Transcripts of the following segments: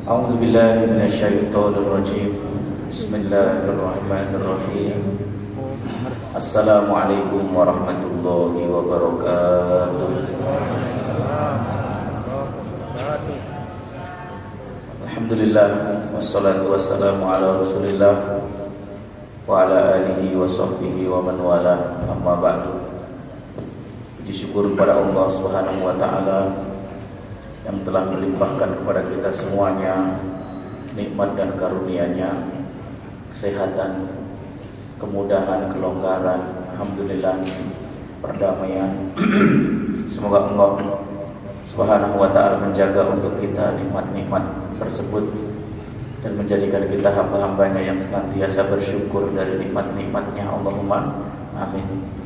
A'udzu billahi minasyaitonir rajim. Bismillahirrahmanirrahim. Assalamualaikum warahmatullahi wabarakatuh. Alhamdulillah wassalatu wassalamu ala Rasulillah wa ala alihi wa sahbihi wa man wala. Amma ba'du. Puji syukur kepada Allah Subhanahu wa taala yang telah melimpahkan kepada kita semuanya nikmat dan karunia-Nya, kesehatan, kemudahan, kelonggaran, alhamdulillah, perdamaian. Semoga Allah Subhanahu wa taala menjaga untuk kita nikmat-nikmat tersebut dan menjadikan kita hamba-hambanya yang senantiasa bersyukur dari nikmat-nikmatnya. Allahumma amin.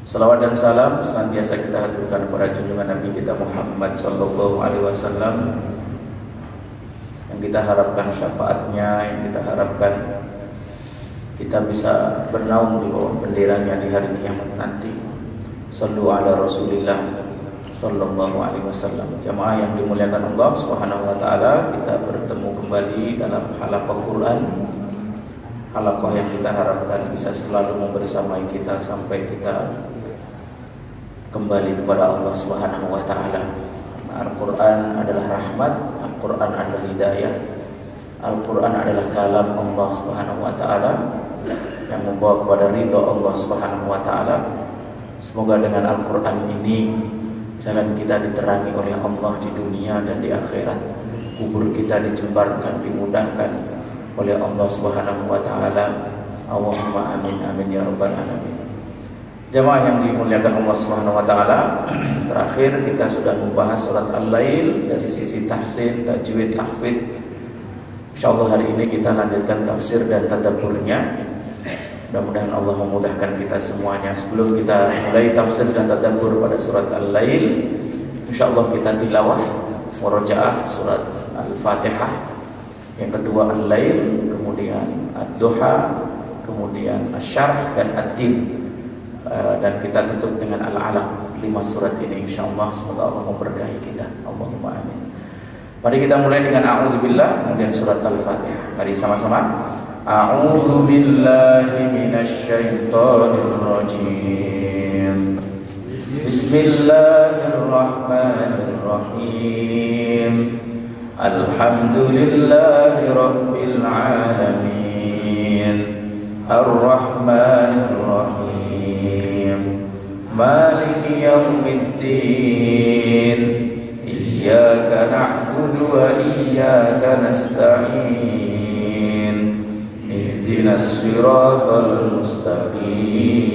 Salawat dan salam senantiasa kita haturkan kepada junjungan Nabi kita Muhammad sallallahu alaihi wasallam, yang kita harapkan syafaatnya, yang kita harapkan kita bisa bernaung di bawah benderanya di hari kiamat nanti. Shallu ala Rasulillah sallallahu alaihi wasallam. Jamaah yang dimuliakan Allah Subhanahu wa taala, kita bertemu kembali dalam halaqah Quran. Halaqah yang kita harapkan bisa selalu membersamai kita sampai kita kembali kepada Allah Subhanahu wa taala. Al-Qur'an adalah rahmat, Al-Qur'an adalah hidayah, Al-Qur'an adalah kalam Allah Subhanahu wa taala yang membawa kepada ridha Allah Subhanahu wa taala. Semoga dengan Al-Qur'an ini jalan kita diterangi oleh Allah di dunia dan di akhirat. Kubur kita dijembarkan, dimudahkan oleh Allah Subhanahu wa taala. Allahumma amin amin ya rabbal alamin. Jamaah yang dimuliakan Allah Subhanahu wa taala, terakhir kita sudah membahas surat Al-Lail dari sisi tahsin, tajwid, tahfidz. Insyaallah hari ini kita lanjutkan tafsir dan tadabburnya. Mudah-mudahan Allah memudahkan kita semuanya. Sebelum kita mulai tafsir dan tadabbur pada surat Al-Lail, insyaallah kita tilawah murojaah surat Al-Fatihah. Yang kedua Al-Lail, kemudian Ad-Duha, kemudian Asy-Syarh dan Ad-Din. Dan kita tutup dengan Al-Alaq. 5 surat ini insyaallah semoga Allah memberkahi kita. Allahumma amin. Mari kita mulai dengan a'udzubillah, kemudian surat Al-Fatihah. Mari sama-sama. A'udzu billahi minasyaitonir rajim. Bismillahirrahmanirrahim. Alhamdulillahi rabbil alamin. Ar-Rahmanir Rahim. Maliki yaumiddin. Iyyaka na'budu wa iyyaka nasta'in. Ihdinas siratal mustaqim.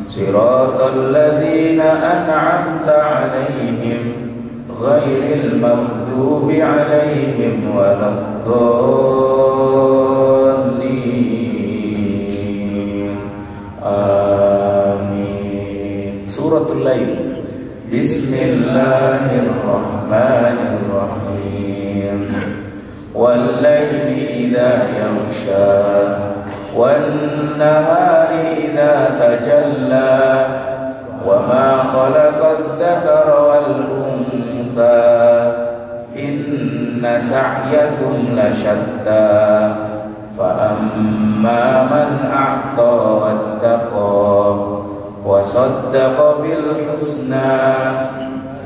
Siratal ladzina an'amta 'alaihim ghairil maghdubi 'alaihim waladdallin. Amin. Suratul Lail. Bismillahirrahmanirrahim. Wal laili idza yaghsha wan nahari idza tajalla wa ma khalaqadz dzakara wal untha inna sa'yakum lasyatta fa amma man a'ta wattaqa wa saddaqa bil husna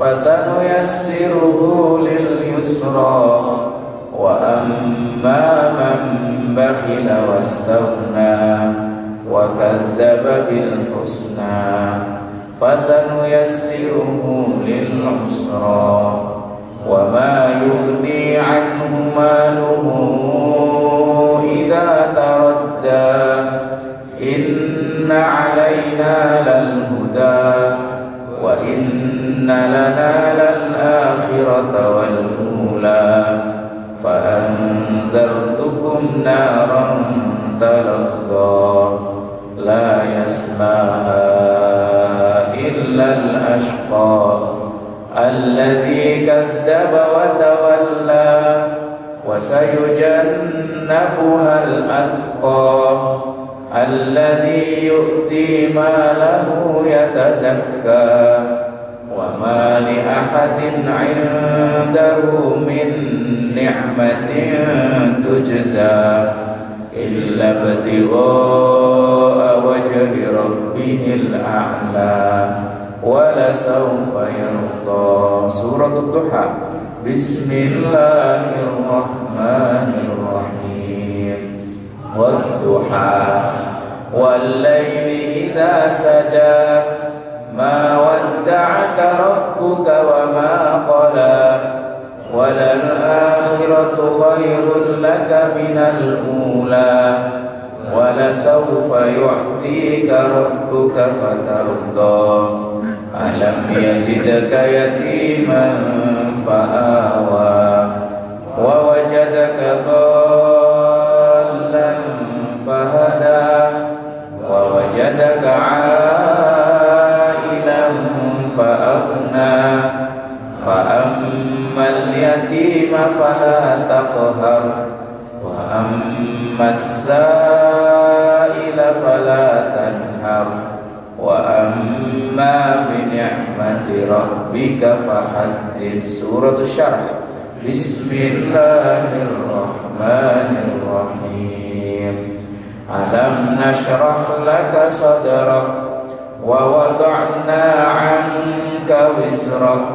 fasanuyassiruhu lil yusra wa amma man bakhila wastaghna wa kadzdzaba bil husna fasanuyassiruhu lil usra wa ma yughni 'anhu maluhu idza taradda inna 'alaina lal huda wa inna lana lal akhirata wal ula fa anzartukum naran talazza la yasmaha illa al ashqa alladhi kadzdzaba wa tawalla wa sayujannabuha al atqa alladhi yu'ti malahu yatazakka wa ma li ahadin 'indahu min نعمة تجزى إلا ابتغاء وجه ربه الأعلى ولسوف يرضى. سورة الضحى. بسم الله الرحمن الرحيم والضحى والليل إذا سجى ما ودعك ربك وما قلى وللآخرة خير لك من الأولى ولسوف يعطيك ربك فترضى ألم يجدك يتيما فآوى ووجدك ضالا فهدى ووجدك عائلا فأغنى فأما اليتيم فلا تقهر وأما السائل فلا تنهر وأما بنعمة ربك فحدث. سورة الشرح. بسم الله الرحمن الرحيم ألم نشرح لك صدرك ووضعنا عنك وزرك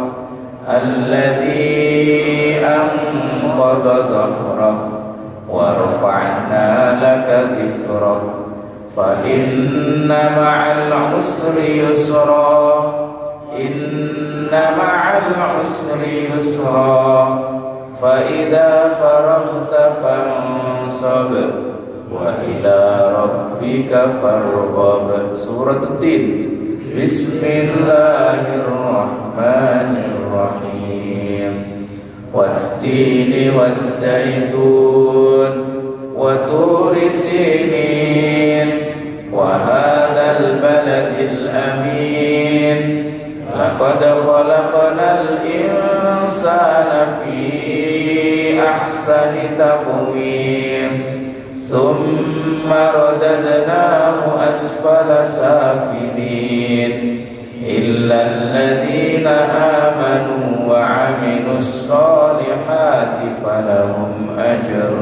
الذي أنقض ظهرك ورفعنا لك ذكرك فإن مع العسر يسرا إن مع العسر يسرا فإذا فرغت فانصب وإلى ربك فارغب. سورة الدين. بسم الله الرحمن الرحيم والتين والزيتون وطور سينين وهذا البلد الأمين لقد خلقنا الإنسان في أحسن تقويم ثم رددناه أسفل سافلين إلا الذين آمنوا وعملوا الصالحات فلهم أجر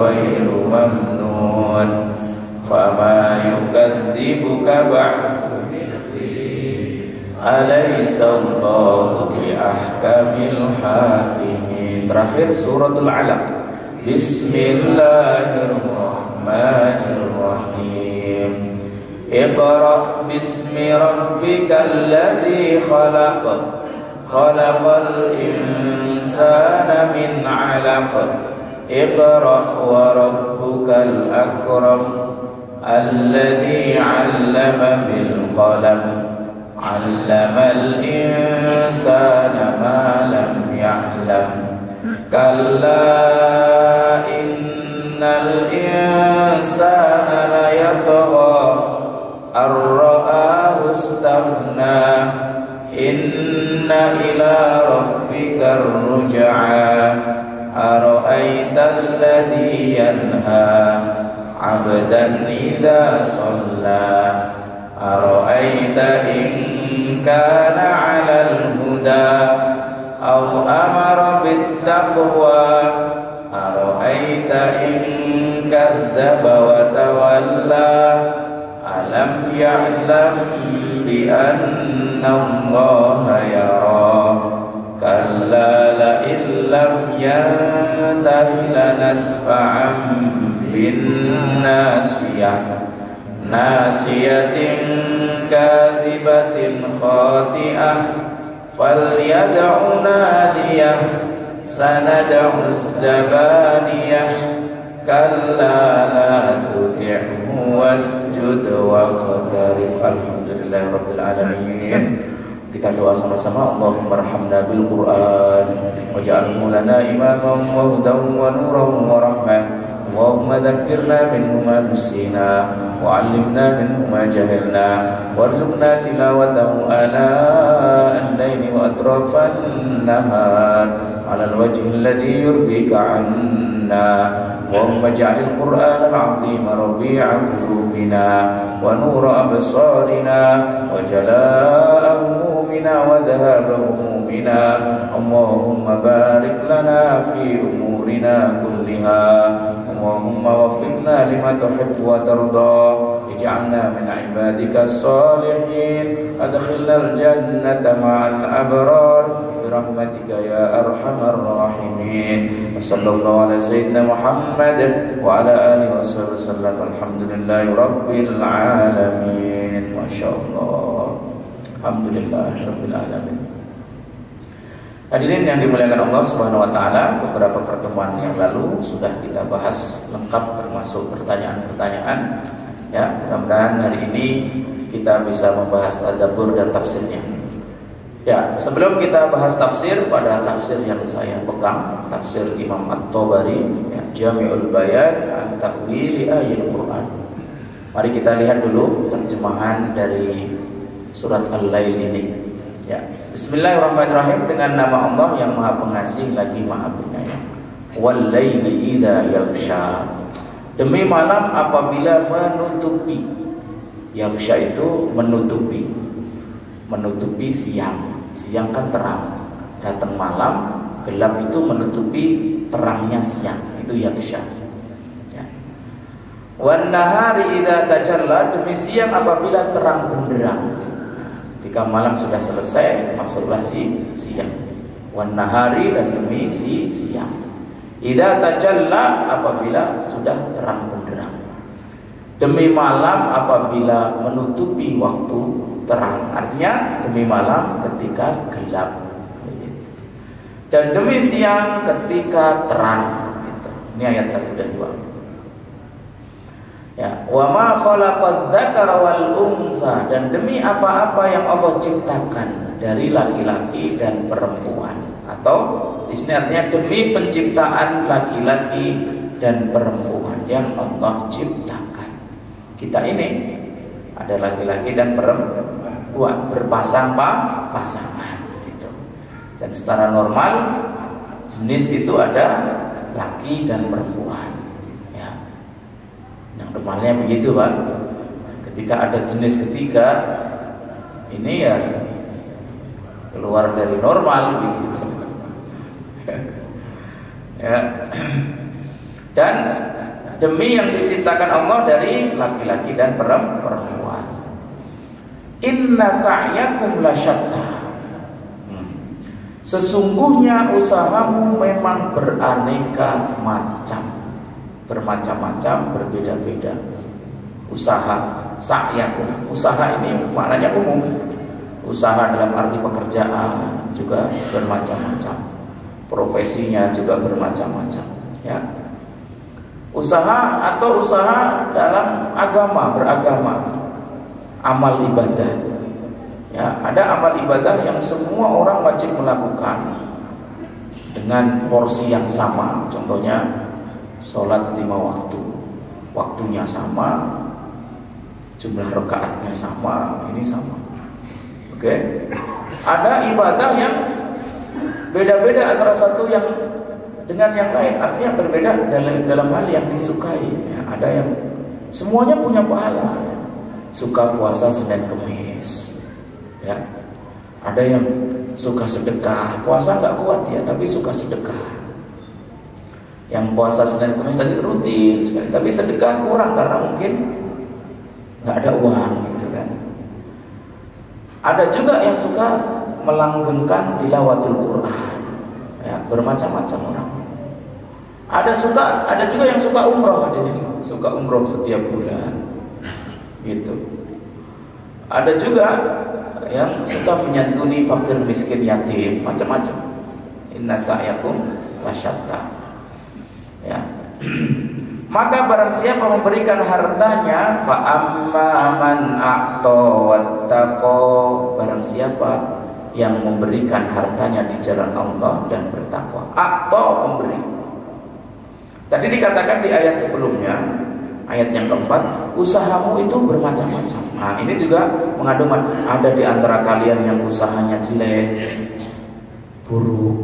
غير ممنون فما يكذبك بعد بالدين أليس الله بأحكم الحاكمين. Terakhir suratul Alaq. Bismillahirrahmanirrahim. Iqra bismi rabbikal ladzi khalaq khalaqal insana min 'alaq Iqra wa rabbukal akram alladzi 'allama bil qalam 'allamal insana ma lam ya'lam kalla innal insana la yatgha ar-ra'ahu istaghna inna ila rabbika ar-ruj'a ara'aita alladhi yanha 'abdan idza shalla ara'aita in kana 'alal huda aw amara bit taqwa ara'aita in kazzaba wa tawalla alam ya'lam bi anna Allaha yara kalla la illam yantahi lanasfa'an bin nasiyah nasiyatin kazibatin khati'ah falyad'u nadiyah sanad'u zabaniyah kalla la tuti'hu wasjud waqtarib. Alhamdulillahirabbil alamin. Kita doa sama-sama. Allahumma arhamna bil Qur'an waj'alhu lana imaman wa hudan wa nuran wa rahmah. Allahumma dhakkirna minhu ma nasina wa 'allimna minhu ma jahilna warzuqna tilawatahu ana al-laili wa atrafan nahar 'ala al-wajhi alladhi yurdika 'anna. Allahumma ij'alil Qur'ana al-'azim rabi'a qulubina wa nura absarina wa jalaa'a همومنا وذهاب همومنا همومنا اللهم بارك لنا في أمورنا كلها اللهم وفقنا لما تحب وترضى اجعلنا من عبادك الصالحين أدخلنا الجنة مع الأبرار برحمتك يا أرحم الراحمين وصلى الله على سيدنا محمد وعلى آله وصحبه وسلم الحمد لله رب العالمين ما شاء الله الحمد لله رب العالمين. Hadirin yang dimuliakan Allah Subhanahu wa taala, beberapa pertemuan yang lalu sudah kita bahas lengkap termasuk pertanyaan-pertanyaan. Ya, mudah-mudahan hari ini kita bisa membahas tadabbur dan tafsirnya. Ya, sebelum kita bahas tafsir, pada tafsir yang saya pegang, tafsir Imam At-Tabari, ya, Jami'ul Bayan an Ta'wili Ayatil Quran. Mari kita lihat dulu terjemahan dari surat Al-Lail ini. Ya, Bismillahirrahmanirrahim, dengan nama Allah yang Maha Pengasih lagi Maha Penyayang. Wal laili idza yaghsha, demi malam apabila menutupi. Yaghsha itu menutupi, menutupi siang. Siang kan terang, datang malam, gelap itu menutupi terangnya siang, itu yaghsha. Ya. Wan nahari idza tajalla, demi siang apabila terang benderang. Jika malam sudah selesai, masuklah siang. Wan nahari, dan demi siang. Idza tajalla, apabila sudah terang benderang. Demi malam apabila menutupi waktu terang, artinya demi malam ketika gelap. Dan demi siang ketika terang. Ini ayat 1 dan 2. Ya, wa ma khalaqadz dzakara wal unsa, dan demi apa-apa yang Allah ciptakan dari laki-laki dan perempuan. Atau di sini artinya demi penciptaan laki-laki dan perempuan yang Allah ciptakan. Kita ini ada laki-laki dan perempuan berpasang-pasangan gitu. Dan secara normal jenis itu ada laki dan perempuan. Yang normalnya begitu, Pak. Ketika ada jenis ketiga, ini ya keluar dari normal begitu. Ya. Dan demi yang diciptakan Allah dari laki-laki dan perempuan. Inna sa'yakum lasyatta, sesungguhnya usahamu memang beraneka macam, bermacam-macam, berbeda-beda. Usaha, sa'yakum, usaha ini maknanya umum. Usaha dalam arti pekerjaan juga bermacam-macam, profesinya juga bermacam-macam. Ya. Usaha atau usaha dalam agama, beragama, amal ibadah. Ya, ada amal ibadah yang semua orang wajib melakukan dengan porsi yang sama. Contohnya sholat 5 waktu, waktunya sama, jumlah rakaatnya sama, ini sama. Oke. Ada ibadah yang beda-beda antara satu yang dengan yang lain, artinya berbeda dalam hal yang disukai. Ya, ada yang semuanya punya pahala. Suka puasa Senin Kemis, ya. Ada yang suka sedekah, puasa nggak kuat ya, tapi suka sedekah. Yang puasa Senin Kemis tadi rutin sekali, tapi sedekah kurang karena mungkin nggak ada uang gitu kan. Ada juga yang suka melanggengkan tilawatul Quran, ya, bermacam-macam orang. Ada juga yang suka umroh, suka umroh setiap bulan, gitu. Ada juga yang suka menyantuni fakir miskin yatim, macam-macam. Inna sa'yakum lasyatta. Ya. Maka barang siapa memberikan hartanya, fa amma man a'ta wattaqa, barang siapa yang memberikan hartanya di jalan Allah dan bertakwa. A'ta, memberi. Tadi dikatakan di ayat sebelumnya, ayat yang keempat, usahamu itu bermacam-macam. Nah, ini juga mengandung ada di antara kalian yang usahanya jelek, buruk.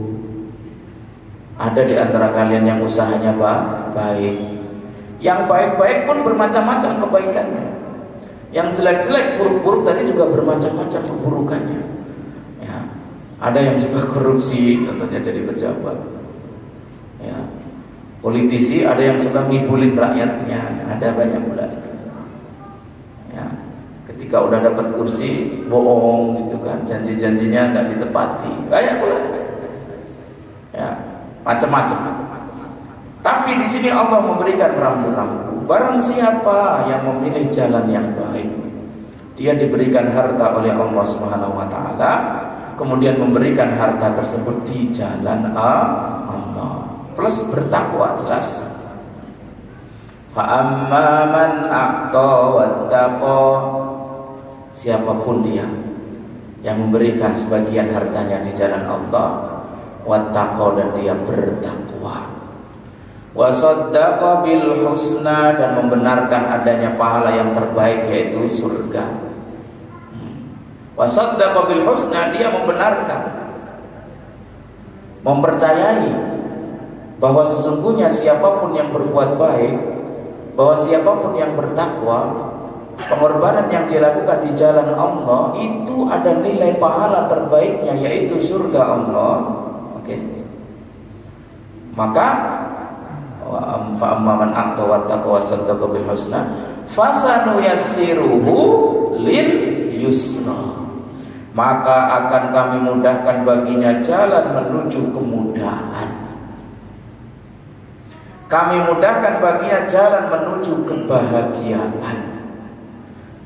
Ada di antara kalian yang usahanya baik. Yang baik-baik pun bermacam-macam kebaikannya. Yang jelek-jelek, buruk-buruk tadi juga bermacam-macam keburukannya. Ya. Ada yang suka korupsi, contohnya jadi pejabat. Ya. Politisi ada yang suka ngibulin rakyatnya, ada banyak pula itu. Ya. Ketika udah dapat kursi, bohong gitu kan, janji-janjinya nggak ditepati, banyak pula. Ya, macam-macam. Tapi di sini Allah memberikan rambu-rambu. Barang siapa yang memilih jalan yang baik, dia diberikan harta oleh Allah Subhanahu wa taala, kemudian memberikan harta tersebut di jalan Allah plus bertakwa, jelas. Fa amma man a'ta wattaqa, siapapun dia yang memberikan sebagian hartanya di jalan Allah, wattaqa, dan dia bertakwa, wa saddaqa bil husna, dan membenarkan adanya pahala yang terbaik yaitu surga. Wa saddaqa bil husna, dia membenarkan, mempercayai bahwa sesungguhnya siapapun yang berbuat baik, bahwa siapapun yang bertakwa, pengorbanan yang dilakukan di jalan Allah itu ada nilai pahala terbaiknya yaitu surga Allah. Oke. Maka fa amman aqta wa taqwa saddaqa bil husna fasanuyassiruhu lil yusra, maka akan kami mudahkan baginya jalan menuju kemudahan. Kami mudahkan baginya jalan menuju kebahagiaan.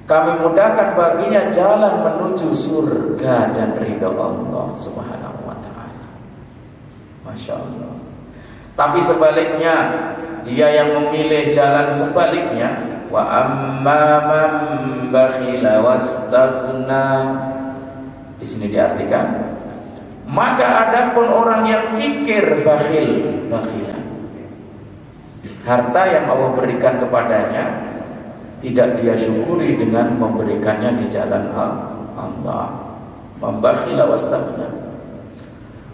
Kami mudahkan baginya jalan menuju surga dan ridha Allah Subhanahu wa ta'ala. Masya Allah. Tapi sebaliknya, dia yang memilih jalan sebaliknya, wa amma man bakhila wastaghna, di sini diartikan, maka adapun orang yang kikir, bakhilah, harta yang Allah berikan kepadanya tidak dia syukuri dengan memberikannya di jalan Allah, membakhila wastaghna,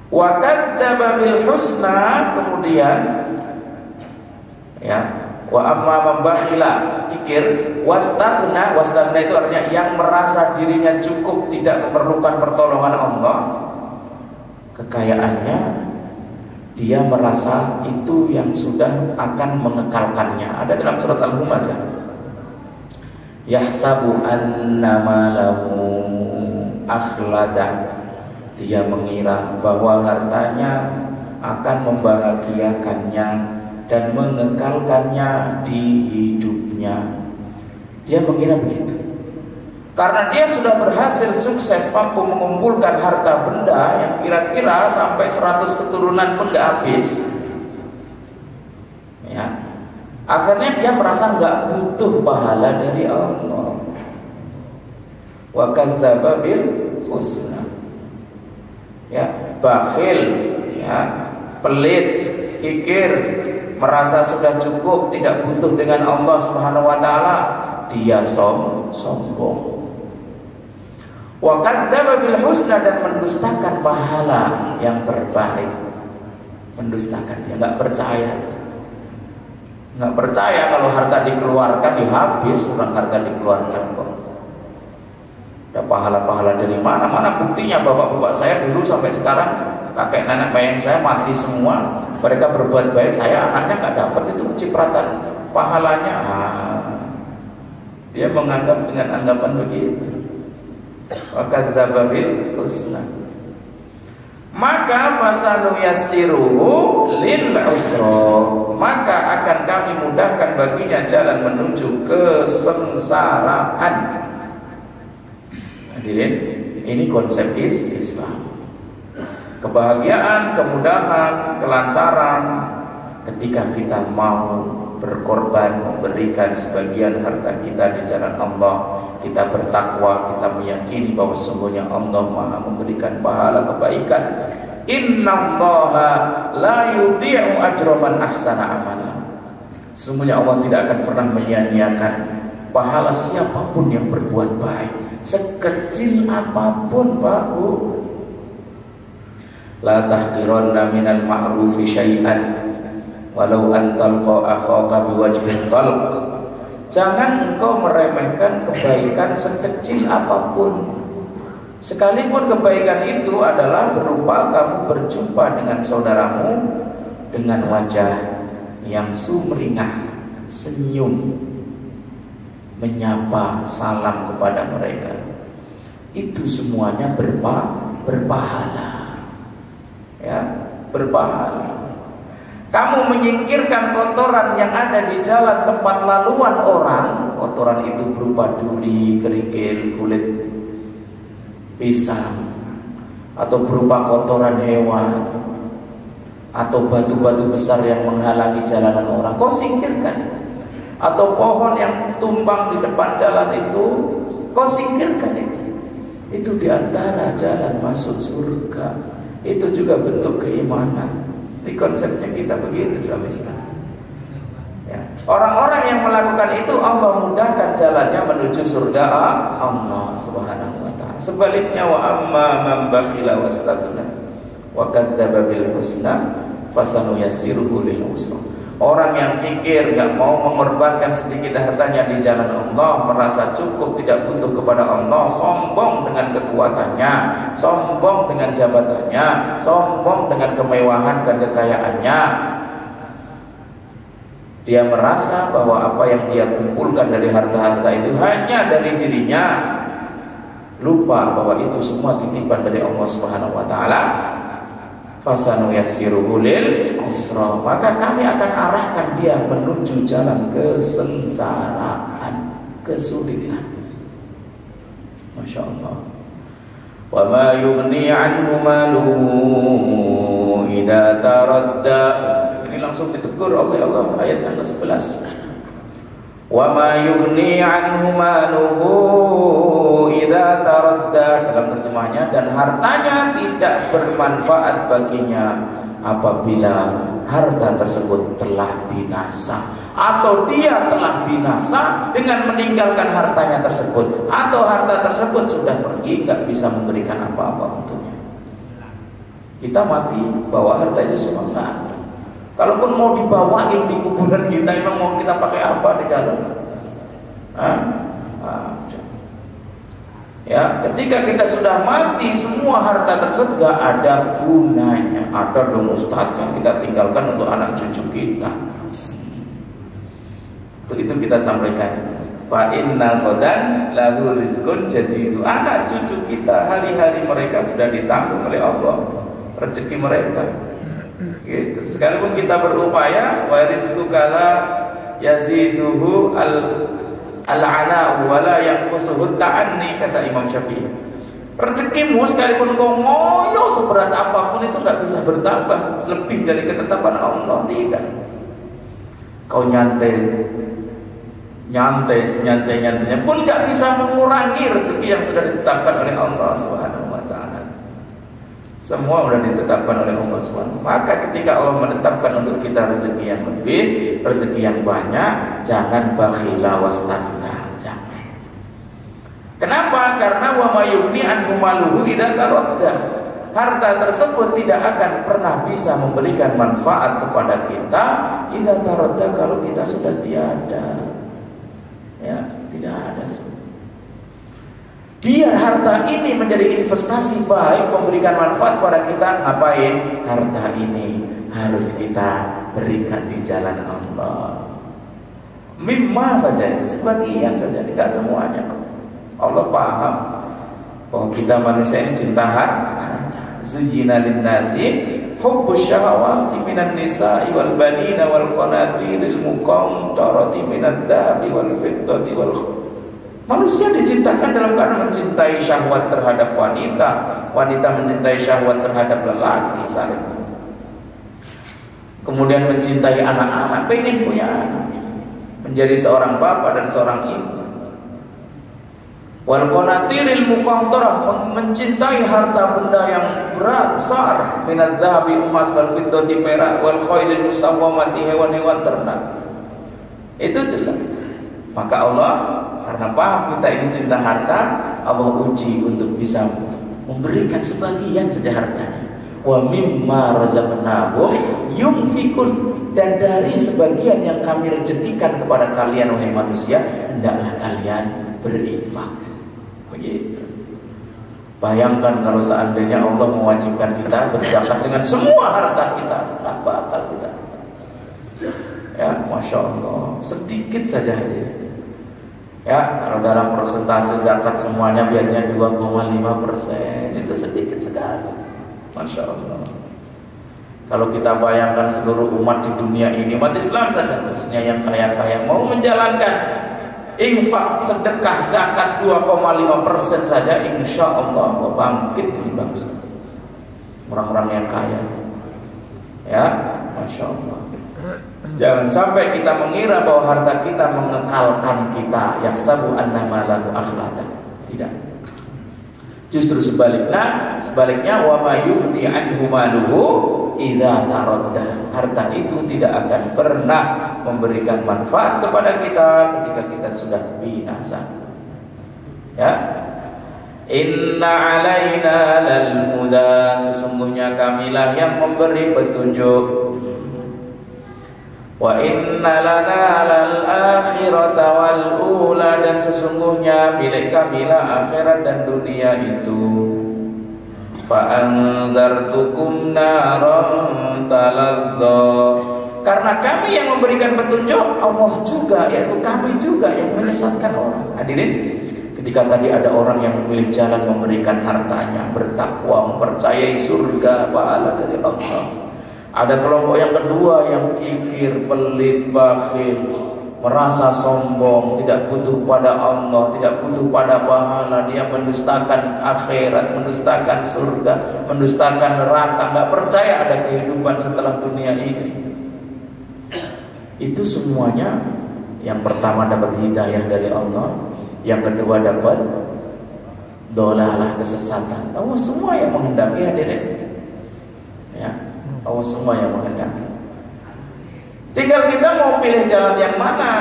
wa kadzdzaba bil husna, kemudian ya, wa amma membakhila, kikir, wastaghna itu artinya yang merasa dirinya cukup, tidak memerlukan pertolongan Allah, kekayaannya dia merasa itu yang sudah akan mengekalkannya. Ada dalam surat Al-Humazah, yahsabu annama lahu akhlada, dia mengira bahwa hartanya akan membahagiakannya dan mengekalkannya di hidupnya. Dia mengira begitu. Karena dia sudah berhasil sukses mampu mengumpulkan harta benda yang kira-kira sampai 100 keturunan pun gak habis. Ya. Akhirnya dia merasa gak butuh pahala dari Allah. Wa kadzdzaba bil husna. Ya, bakhil, ya, pelit, kikir, merasa sudah cukup, tidak butuh dengan Allah Subhanahu wa taala, dia sombong. Wa kadzdzaba bil husna, dan mendustakan pahala yang terbaik. Mendustakan, dia nggak percaya kalau harta dikeluarkan habis, orang harta dikeluarkan kok. Ada pahala-pahala dari mana? Mana buktinya? Bapak-bapak saya dulu sampai sekarang, kakek nenek moyang saya mati semua, mereka berbuat baik, saya anaknya nggak dapat itu kecipratan pahalanya. Dia menganggap dengan anggapan begitu. Wa kadzdzaba bil husna, maka fasanuyassiruhu lil usra, maka akan kami mudahkan baginya jalan menuju kesengsaraan. Hadirin, ini konsep Islam. Kebahagiaan, kemudahan, kelancaran ketika kita mau berkorban, memberikan sebagian harta kita di jalan Allah, kita bertakwa, kita meyakini bahwa sesungguhnya Allah Maha memberikan pahala kebaikan. Innallaha la yudhi'u ajra man ahsana amala. Sesungguhnya Allah tidak akan pernah menyia-nyiakan pahala siapapun yang berbuat baik, sekecil apapun, Pak Bu. La tahqiranna minal ma'rufi syai'an walau an talqa akhaka biwajhin talq. Jangan engkau meremehkan kebaikan sekecil apapun, Sekalipun kebaikan itu adalah berupa kamu berjumpa dengan saudaramu dengan wajah yang sumringah, senyum, menyapa, salam kepada mereka. Itu semuanya berpahala. Ya, berpahala. Kamu menyingkirkan kotoran yang ada di jalan tempat laluan orang. Kotoran itu berupa duri, kerikil, kulit pisang, atau berupa kotoran hewan, atau batu-batu besar yang menghalangi jalanan orang. Kau singkirkan. Atau pohon yang tumbang di depan jalan itu, kau singkirkan itu. Itu diantara jalan masuk surga. Itu juga bentuk keimanan. Di konsepnya kita begitu dalam Islam. Ya. Orang-orang yang melakukan itu Allah mudahkan jalannya menuju surga Allah Subhanahu wa taala. Sebaliknya wa amma man bakhila wastaghna wa kadzdzaba bil husna fasanuyassiruhu lil usra. Orang yang kikir, enggak mau mengorbankan sedikit hartanya di jalan Allah, merasa cukup, tidak butuh kepada Allah, sombong dengan kekuatannya, sombong dengan jabatannya, sombong dengan kemewahan dan kekayaannya. Dia merasa bahwa apa yang dia kumpulkan dari harta-harta itu hanya dari dirinya, lupa bahwa itu semua titipan dari Allah Subhanahu wa taala. Fasanuyassiruhu lil usra, maka kami akan arahkan dia menuju jalan kesengsaraan, kesulitan. Masya Allah. Wa ma yughni anhu maluhu idza taradda. Ini langsung ditegur oleh Allah, ayat yang ke-11. Wa ma yughni anhu maluhu idza taradda, dalam terjemahnya, dan hartanya tidak bermanfaat baginya apabila harta tersebut telah binasa, atau dia telah binasa dengan meninggalkan hartanya tersebut, atau harta tersebut sudah pergi, nggak bisa memberikan apa-apa untuknya. Kita mati bawa harta itu semua nggak ada. Kalaupun mau dibawain di kuburan kita, emang mau kita pakai apa di dalam? Ya, ketika kita sudah mati, semua harta tersebut gak ada gunanya. Ada dong Ustadz, kan kita tinggalkan untuk anak cucu kita. Untuk itu kita sampaikan, fa inna ghadan lahu rizqun jadid. Anak cucu kita hari-hari mereka sudah ditanggung oleh Allah, rezeki mereka. Gitu. Sekalipun kita berupaya, wa rizqukala yaziduhu al-'ana'u wa la yanqusuhu ta'anni, kata Imam Syafi'i. Rezekimu sekalipun kau ngoyo seberat apapun itu nggak bisa bertambah lebih dari ketetapan Allah, tidak. Kau nyantai senyantai-nyantainya pun nggak bisa mengurangi rezeki yang sudah ditetapkan oleh Allah Subhanahu wa taala. Semua sudah ditetapkan oleh Allah SWT. Maka ketika Allah menetapkan untuk kita rezeki yang lebih, rezeki yang banyak, jangan bakhila wastaghna, jangan. Kenapa? Karena wa ma yughni anhu maluhu idza taradda. Harta tersebut tidak akan pernah bisa memberikan manfaat kepada kita idza taradda, kalau kita sudah tiada. Ya, tidak ada. Biar harta ini menjadi investasi baik, memberikan manfaat kepada kita, ngapain? Harta ini harus kita berikan di jalan Allah. Mimma saja itu, sebagian saja, tidak semuanya. Allah paham bahwa kita manusia ini cinta harta. Zuyyina lin-nasi hubbus syahawati minan nisa'i wal banina wal qanatiril muqantarati minad dhahabi wal fiddati wal. Manusia diciptakan dalam keadaan mencintai syahwat terhadap wanita, wanita mencintai syahwat terhadap lelaki, saling. Kemudian mencintai anak-anak, pengen punya anak, menjadi seorang bapak dan seorang ibu. Wal qanatiril muqantarah, mencintai harta benda yang besar, minadz dzahabi, emas, wal fiddati, perak, wal khailil musawwamati, hewan-hewan ternak. Itu jelas. Maka Allah, karena paham kita ini cinta harta, Allah uji untuk bisa memberikan sebagian saja hartanya. Wa mimma razaqnahum yunfikun, dan dari sebagian yang kami rezekikan kepada kalian wahai manusia, hendaklah kalian berinfak. Begitu. Bayangkan kalau seandainya Allah mewajibkan kita berzakat dengan semua harta kita, apa akal kita? Ya, Masya Allah, sedikit saja hadir. Ya, kalau dalam persentase zakat semuanya biasanya 2,5%, itu sedikit sekali. Masya Allah. Kalau kita bayangkan seluruh umat di dunia ini, umat Islam saja khususnya yang kaya-kaya mau menjalankan infak, sedekah, zakat 2,5% saja, insya Allah bangkit di bangsa orang-orang yang kaya. Ya, Masya Allah. Jangan sampai kita mengira bahwa harta kita mengekalkan kita, yahsabu anna malahu akhlada. Tidak. Justru sebaliknya wa ma yughni anhu maluhu idza taradda. Harta itu tidak akan pernah memberikan manfaat kepada kita ketika kita sudah binasa. Ya. Inna alaina lal huda, sesungguhnya kamilah yang memberi petunjuk. Wa inna lana lal akhirata wal ula, dan sesungguhnya milik kamilah akhirat dan dunia itu. Fa anzartukum naran talazza, karena kami yang memberikan petunjuk, Allah juga, yaitu kami juga yang menyesatkan orang. Hadirin, ketika tadi ada orang yang memilih jalan memberikan hartanya, bertakwa, mempercayai surga, pahala dari Allah. Ada kelompok yang kedua yang kikir, pelit, bakhil, merasa sombong, tidak butuh pada Allah, tidak butuh pada pahala. Dia mendustakan akhirat, mendustakan surga, mendustakan neraka, nggak percaya ada kehidupan setelah dunia ini. Itu semuanya, yang pertama dapat hidayah dari Allah, yang kedua dapat dolalah, kesesatan. Allah semua yang menghendaki, hadirin. Ya, Allah semua yang menghendaki. Tinggal kita mau pilih jalan yang mana.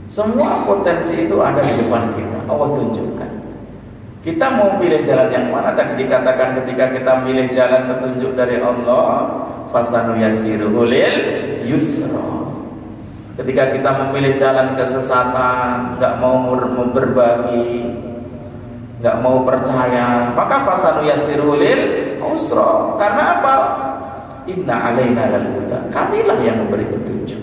Semua potensi itu ada di depan kita, Allah tunjukkan. Kita mau pilih jalan yang mana? Tadi dikatakan ketika kita pilih jalan petunjuk dari Allah, fasanu yassiruhu lil yusra. Ketika kita memilih jalan kesesatan, nggak mau berbagi, nggak mau percaya, maka fasanu yassiruhu lil usra. Karena apa? Inna alaina lal huda, kamilah yang memberi petunjuk.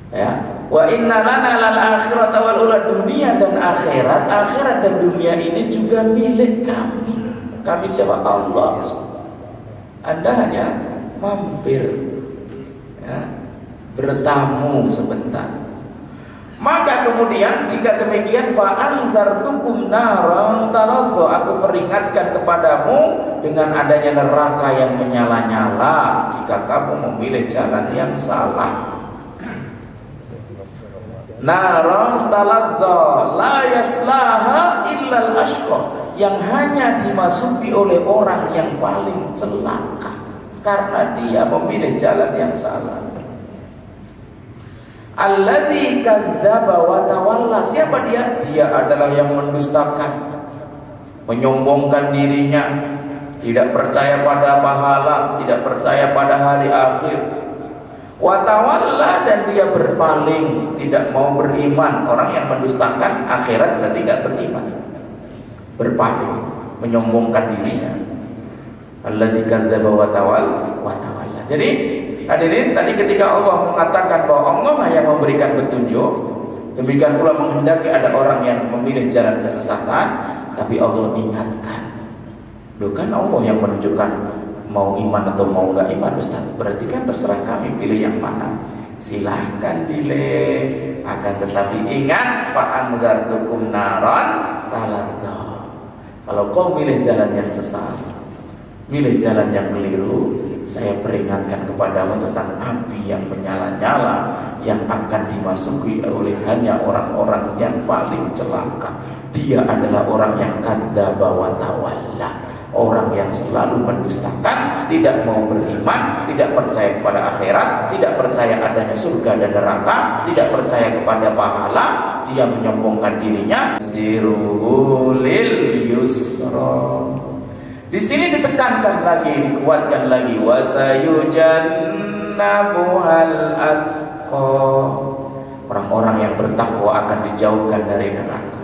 Ya, wa inna lana lal akhirata wal ula, dunia dan akhirat, akhirat dan dunia ini juga milik kami. Kami siapa? Allah. Anda hanya mampir, ya, bertamu sebentar. Maka kemudian jika demikian, fa anzartukum naran talazza, aku peringatkan kepadamu dengan adanya neraka yang menyala-nyala jika kamu memilih jalan yang salah. Naran talazza la yaslaha illa al-ashqa, yang hanya dimasuki oleh orang yang paling celaka karena dia memilih jalan yang salah. Alladzi kadzdzaba wa tawalla, siapa dia? Dia adalah yang mendustakan, menyombongkan dirinya, tidak percaya pada pahala, tidak percaya pada hari akhir. Wa tawalla, dan dia berpaling, tidak mau beriman. Orang yang mendustakan akhirat berarti tidak beriman. Berpaling, menyombongkan dirinya. Alladzi kadzdzaba wa tawalla. Jadi hadirin, tadi ketika Allah mengatakan bahwa Allah yang memberikan petunjuk, demikian pula menghendaki ada orang yang memilih jalan kesesatan, tapi Allah ingatkan, loh kan Allah yang menunjukkan mau iman atau mau nggak iman, Ustaz. Berarti kan terserah kami pilih yang mana. Silahkan pilih, akan tetapi ingat, fa anzartukum naran talazza. Kalau kau milih jalan yang sesat, milih jalan yang keliru, saya peringatkan kepadamu tentang api yang menyala-nyala, yang akan dimasuki oleh hanya orang-orang yang paling celaka. Dia adalah orang yang kadzdzaba wa tawalla, orang yang selalu mendustakan, tidak mau beriman, tidak percaya kepada akhirat, tidak percaya adanya surga dan neraka, tidak percaya kepada pahala. Dia menyombongkan dirinya. Sirul yusra. Di sini ditekankan lagi, dikuatkan lagi, wasayujannabuhal atqa, orang-orang yang bertakwa akan dijauhkan dari neraka.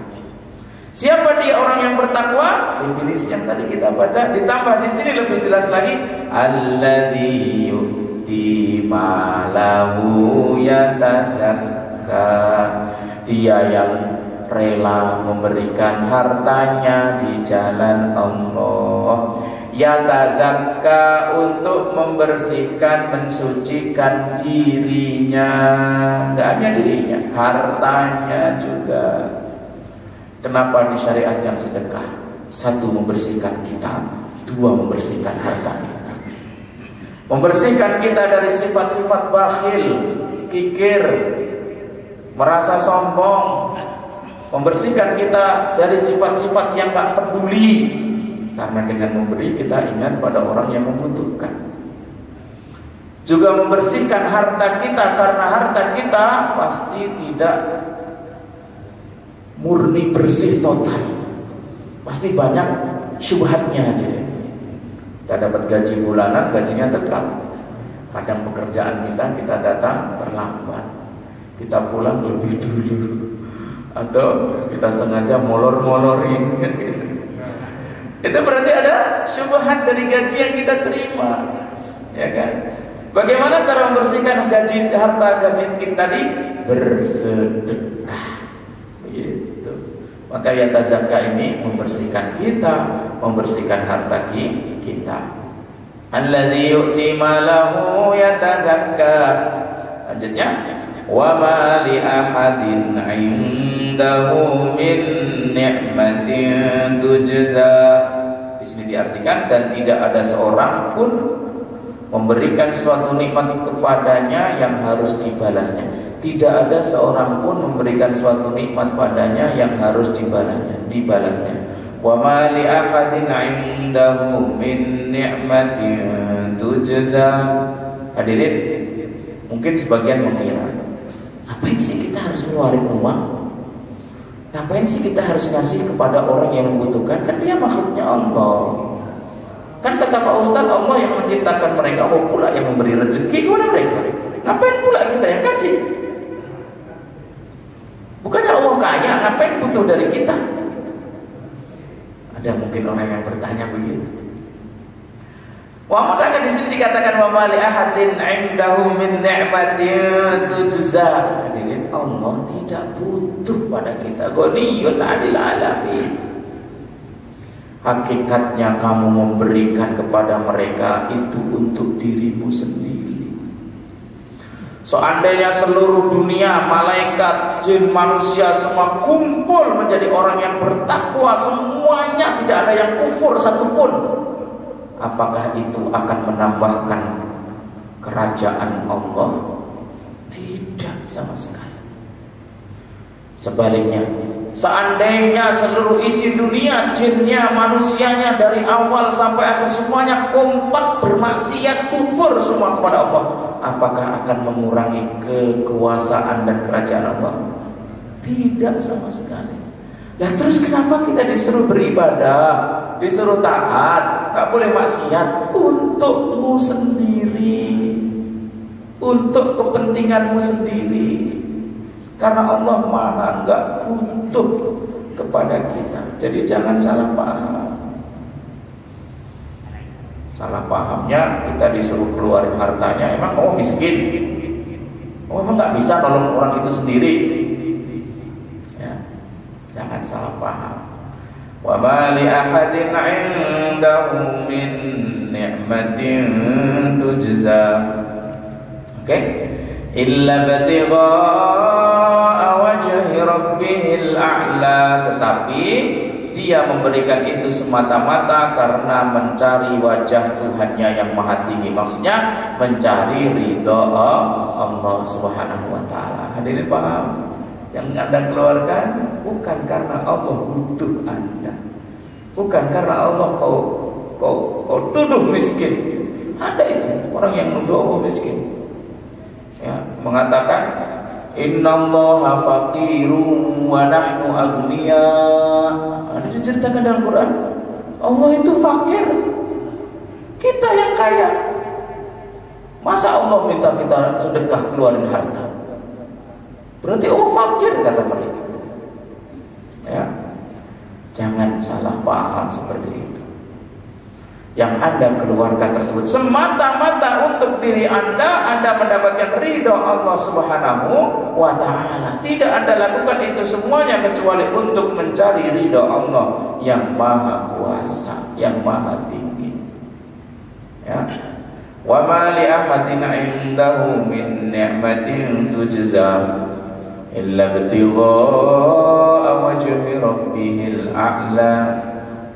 Siapa dia orang yang bertakwa? Definisi yang tadi kita baca ditambah di sini lebih jelas lagi. Alladzi yu'ti malahu yatazakka. Dia yang rela memberikan hartanya di jalan Allah. Yatazakka, untuk membersihkan, mensucikan dirinya. Enggak hanya dirinya, hartanya juga. Kenapa disyariatkan sedekah? Satu, membersihkan kita. Dua, membersihkan harta kita. Membersihkan kita dari sifat-sifat bakhil, kikir, merasa sombong. Membersihkan kita dari sifat-sifat yang tak peduli. Karena dengan memberi kita ingat pada orang yang membutuhkan. Juga membersihkan harta kita, karena harta kita pasti tidak murni bersih total. Pasti banyak syubhatnya aja. Kita dapat gaji bulanan, gajinya tetap. Kadang pekerjaan kita datang terlambat. Kita pulang lebih dulu. Atau kita sengaja molor-molorin. Itu berarti ada syubhat dari gaji yang kita terima. Ya kan? Bagaimana cara membersihkan harta gaji kita tadi? Bersedekah. Begitu. Maka yatazakka ini membersihkan kita, membersihkan harta kita. Alladzi yu'ti malahu yatazakka. Lanjutnya, wa ma li ahadin 'indahu min ni'matin tujza. Di sini diartikan, dan tidak ada seorang pun memberikan suatu nikmat kepadanya yang harus dibalasnya. Tidak ada seorang pun memberikan suatu nikmat padanya yang harus dibalasnya. Wa ma li ahadin 'indahu min ni'matin tujza. Hadirin, mungkin sebagian mengira, ngapain sih kita harus ngeluarin uang? Ngapain sih kita harus ngasih kepada orang yang membutuhkan? Kan dia makhluknya Allah. Kan kata Pak Ustadz, Allah yang menciptakan mereka, Allah pula yang memberi rezeki kepada mereka. Ngapain pula kita yang kasih? Bukannya Allah kaya, ngapain butuh dari kita? Ada mungkin orang yang bertanya begitu. Wah, maka di sini dikatakan wa ma li ahadin 'indahu min ni'matin tujza. Hadirin, Allah tidak butuh pada kita. Ghaniyun 'anil alamin. Hakikatnya kamu memberikan kepada mereka itu untuk dirimu sendiri. Seandainya seluruh dunia, malaikat, jin, manusia semua kumpul menjadi orang yang bertakwa, semuanya tidak ada yang kufur satupun, apakah itu akan menambahkan kerajaan Allah? Tidak sama sekali. Sebaliknya, seandainya seluruh isi dunia, jinnya, manusianya dari awal sampai akhir semuanya kompak bermaksiat, kufur semua kepada Allah, apakah akan mengurangi kekuasaan dan kerajaan Allah? Tidak sama sekali. Nah, terus kenapa kita disuruh beribadah, disuruh taat, gak boleh maksiat? Untukmu sendiri, untuk kepentinganmu sendiri. Karena Allah Maha gak butuh kepada kita. Jadi jangan salah paham. Salah pahamnya kita disuruh keluarin hartanya, emang kamu miskin? Oh, emang gak bisa nolong orang itu sendiri? Ya, jangan salah paham. Wa ma li ahadin 'indahu min ni'matin tujza. Oke? Illa batigha'a wajhi rabbihil a'la. Tetapi dia memberikan itu semata-mata karena mencari wajah Tuhannya yang maha tinggi. Maksudnya mencari ridha Allah Subhanahu wa ta'ala. Hadirin paham? Yang Anda keluarkan bukan karena Allah butuh Anda, bukan karena Allah kau tuduh miskin. Ada itu orang yang nuduh Allah miskin, ya, mengatakan innallaha faqirun wa nahnu aghniya. Ada diceritakan dalam Quran, Allah itu fakir, kita yang kaya. Masa Allah minta kita sedekah keluarin harta? Berarti Allah fakir, kata mereka. Ya. Jangan salah paham seperti itu. Yang Anda keluarkan tersebut semata-mata untuk diri Anda mendapatkan ridho Allah Subhanahu wa Ta'ala. Tidak Anda lakukan itu semuanya kecuali untuk mencari ridho Allah yang maha kuasa, yang maha tinggi. Ya. Wa ma li ahadin 'indahu min ni'matin tujza illa ibtigha'a wajhi rabbihil a'la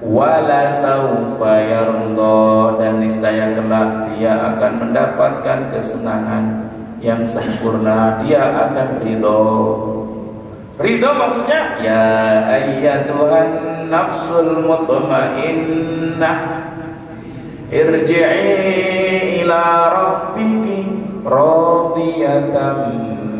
wala sawfa yarda, dan niscaya kelak dia akan mendapatkan kesenangan yang sempurna, dia akan ridho. Ridho maksudnya ya ayyatuhan nafsul mutmainnah irji'i ila rabbiki radiyatan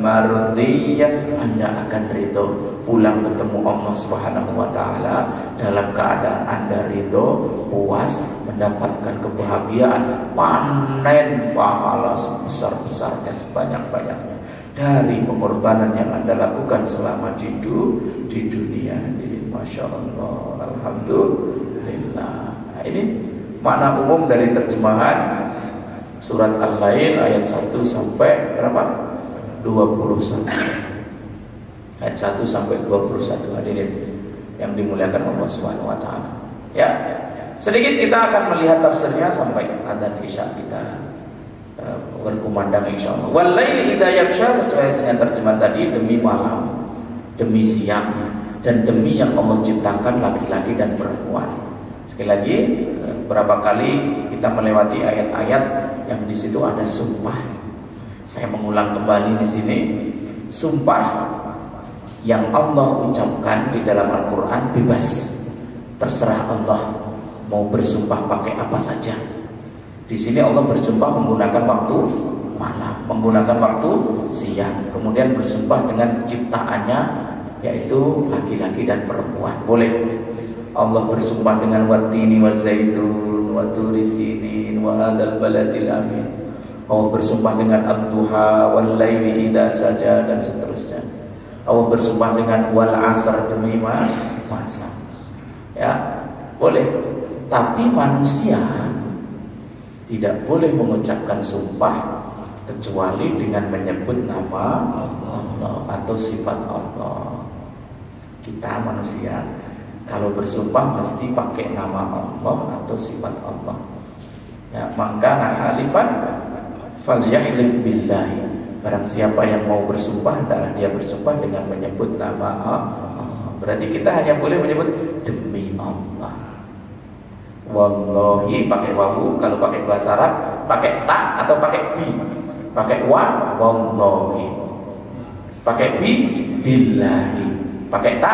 mardiyah. Anda akan ridho pulang ketemu Allah Subhanahu wa Ta'ala dalam keadaan Anda ridho, puas, mendapatkan kebahagiaan, panen pahala sebesar-besarnya, sebanyak-banyaknya dari pengorbanan yang Anda lakukan selama di dunia. Jadi Masya Allah, Alhamdulillah. Nah, ini makna umum dari terjemahan surat Al-Lail ayat 1 sampai berapa? 21. Ayat 1 sampai 21. Hadirin yang dimuliakan Allah Subhanahu wa Ta'ala. Ya. Sedikit kita akan melihat tafsirnya sampai adzan Isya kita berkumandang insyaallah. Wal laili idza yaghsha, sesuai dengan terjemahan tadi, demi malam, demi siang, dan demi yang Allah ciptakan laki-laki dan perempuan. Sekali lagi, berapa kali kita melewati ayat-ayat yang di situ ada sumpah. Saya mengulang kembali di sini, sumpah yang Allah ucapkan di dalam Al-Quran bebas, terserah Allah mau bersumpah pakai apa saja. Di sini Allah bersumpah menggunakan waktu malam, menggunakan waktu siang, kemudian bersumpah dengan ciptaannya yaitu laki-laki dan perempuan. Boleh Allah bersumpah dengan watini wazaitun wa turi sinin wa hadzal baladil amin. Allah bersumpah dengan ad-duha wal laili idza saja, dan seterusnya. Allah bersumpah dengan wal asr, demi masa. Ya, boleh. Tapi manusia tidak boleh mengucapkan sumpah kecuali dengan menyebut nama Allah atau sifat Allah. Kita manusia kalau bersumpah mesti pakai nama Allah atau sifat Allah. Ya, maka halifan falyahlif billahi. Barang siapa yang mau bersumpah, adalah dia bersumpah dengan menyebut nama Allah. Berarti kita hanya boleh menyebut demi Allah. Wallahi pakai wawu, kalau pakai bahasa Arab pakai ta atau pakai bi. Pakai wa, wallahi. Pakai bi, billahi. Pakai ta,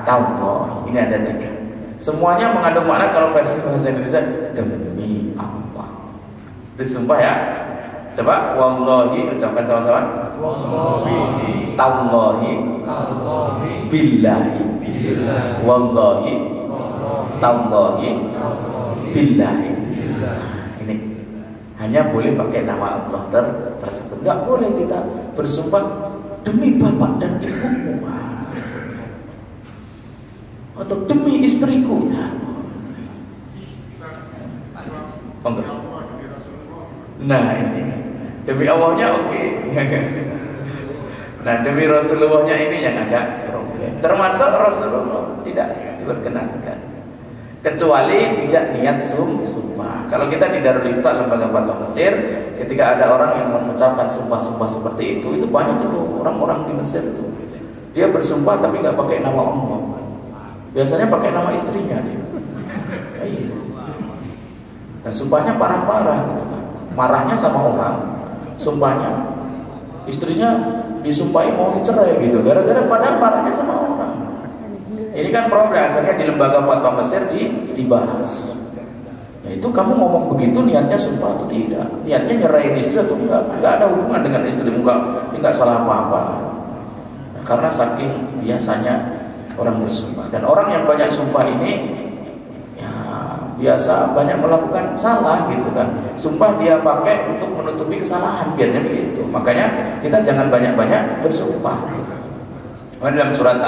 tallahi. Ini ada 3. Semuanya mengandung makna kalau versi bahasa Indonesia demi Allah. Itu sumpah ya. Coba wallahi, ucapkan sama-sama. Wallahi, tallahi, billahi, wallahi, tallahi, billahi. Ini hanya boleh pakai nama Allah tersebut. Enggak boleh kita bersumpah demi bapak dan ibumu atau demi istriku. Nah, ini demi Allahnya oke. Nah, demi Rasulullahnya ini yang agak problem. Termasuk Rasulullah tidak diperkenankan kecuali tidak niat sumpah. Kalau kita di Darul Ifta Lembaga Fatwa Mesir, ketika ada orang yang mengucapkan sumpah-sumpah seperti itu banyak itu orang-orang di Mesir itu. Dia bersumpah tapi nggak pakai nama Allah. Biasanya pakai nama istrinya dia. Dan sumpahnya parah-parah gitu. Marahnya sama orang, sumpahnya istrinya disumpahi mau dicerai gitu, gara-gara padahal marahnya sama orang. Ini kan problem, akhirnya di Lembaga Fatwa Mesir dibahas. Ya itu kamu ngomong begitu niatnya sumpah atau tidak? Niatnya nyerahin istri atau enggak? Enggak ada hubungan dengan istri, enggak salah apa-apa. Nah, karena saking biasanya orang bersumpah, dan orang yang banyak sumpah ini biasa banyak melakukan salah gitu kan. Sumpah dia pakai untuk menutupi kesalahan, biasanya begitu. Makanya kita jangan banyak-banyak bersumpah. Dalam surat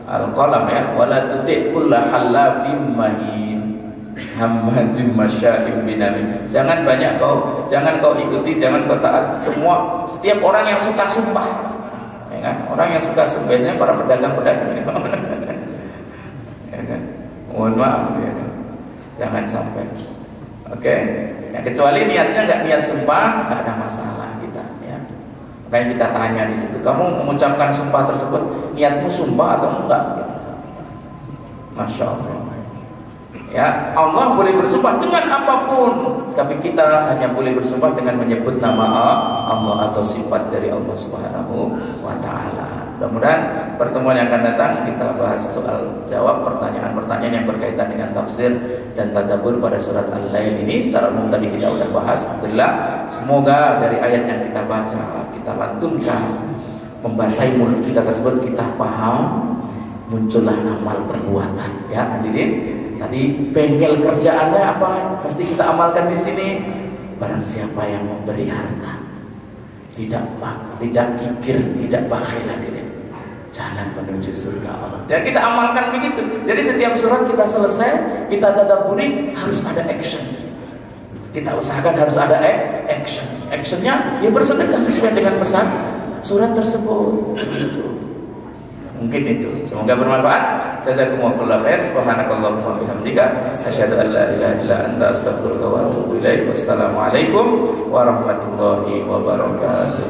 Al-Qalam ya, wala tuti' kulla halafim mahin hammazim masya'im binamin. Jangan kau ikuti, jangan kau taat setiap orang yang suka sumpah. Ya kan? Orang yang suka sumpah biasanya para pedagang-pedagang ini. Ya kan? Mohon maaf ya kan? Jangan sampai. Oke. Ya, kecuali niatnya nggak niat sumpah, nggak ada masalah kita ya. Makanya kita tanya di situ, kamu mengucapkan sumpah tersebut niatmu sumpah atau enggak? Masya Allah. Ya, Allah boleh bersumpah dengan apapun, tapi kita hanya boleh bersumpah dengan menyebut nama Allah atau sifat dari Allah Subhanahu wa Ta'ala. Mudah-mudahan pertemuan yang akan datang kita bahas soal jawab pertanyaan-pertanyaan yang berkaitan dengan tafsir dan tadabbur pada surat Al-Lail ini. Secara umum tadi kita sudah bahas. Alhamdulillah, semoga dari ayat yang kita baca, kita lantunkan, membasahi mulut kita tersebut, kita paham, muncullah amal perbuatan. Ya hadirin, tadi bengkel kerjaannya apa? Mesti kita amalkan di sini. Barang siapa yang memberi harta, tidak kikir, tidak bakhil, hadirin, jalan menuju surga Allah. Dan kita amalkan begitu. Jadi setiap surat kita selesai, kita tadabburi, harus ada action. Kita usahakan harus ada action. Actionnya ya bersedekah sesuai dengan pesan surat tersebut. Begitu. Mungkin itu. Semoga bermanfaat. Jazakumullahu khair. Subhanakallahumma bihamdika asyhadu an la ilaha illa anta astaghfiruka wa atubu ilaik. Wassalamualaikum warahmatullahi wabarakatuh.